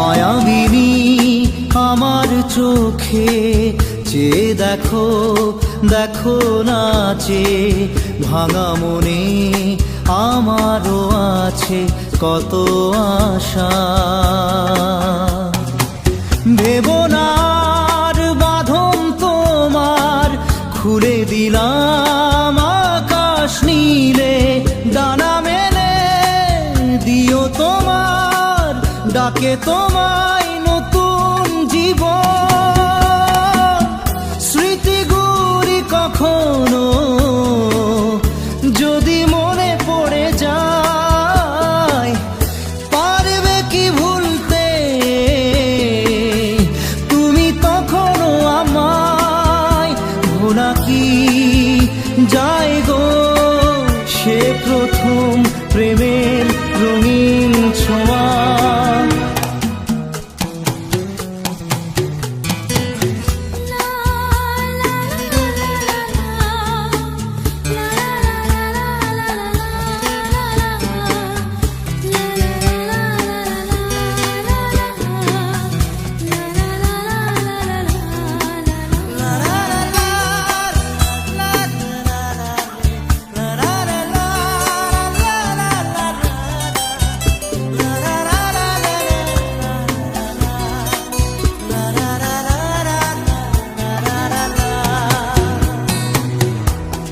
মায়াবিনী আমার চোখে চেয়ে দেখো, দেখো নাচে ভাঙা মনে আমারও আছে কত আশা। ভেবনার বাঁধন তোমার খুলে দিলাম আকাশ নীলে, ডানা মেলে দিও তোমার ডাকে তোমায় নতুন জীবন। স্মৃতিগুলি কখনো যদি মনে পড়ে যায়, পারবে কি ভুলতে তুমি তখনও আমায়? ভোলা কি যায় গো সে প্রথম প্রেমের রঙিন ছোঁয়া।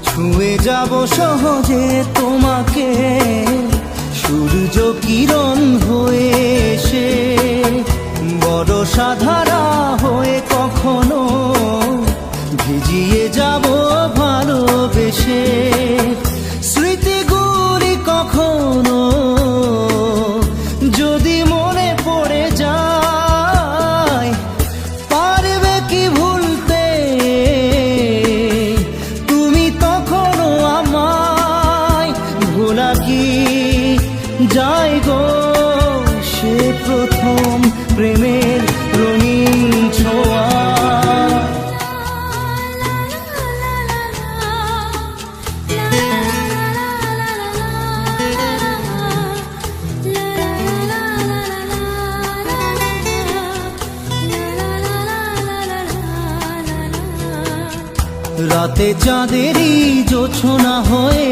ছুঁয়ে যাব সহজে তোমাকে সূর্য কিরণ হয়ে এসে, বরষা ধারা হয়ে কখনো ভিজিয়ে যাব ভালোবেসে। স্মৃতিগুলি কখনো যদি মনে পড়ে যায়, পারবে কি ভুলতে তুমি তখনও আমায়? ভোলা কি যায় গো সে প্রথম প্রেমের রঙিন ছোঁয়া। রাতে চাঁদেরই জোছনা হয়ে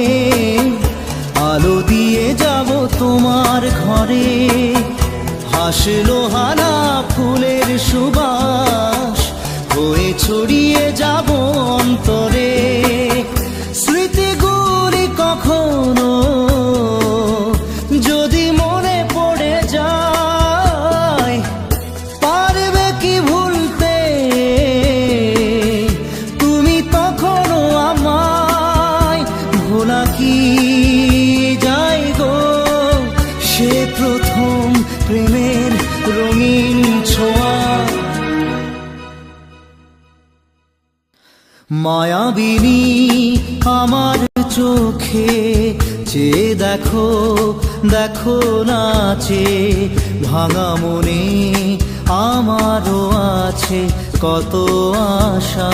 আলো দিয়ে যাব তোমার ঘরে, হাসলো হানা ফুলের সুবাস হয়ে ছড়িয়ে যাব অন্তরে। স্মৃতিগুলি কখনো যদি মনে পড়ে যায়, পারবে কি ভুলতে তুমি তখনও আমায়? ভোলা কি যায় গো সে প্রথম প্রেমের রঙিন ছোঁয়া। মায়াবিনী আমার চোখে চেয়ে দেখো, দেখো নাচে ভাঙা মনে আমারও আছে কত আশা।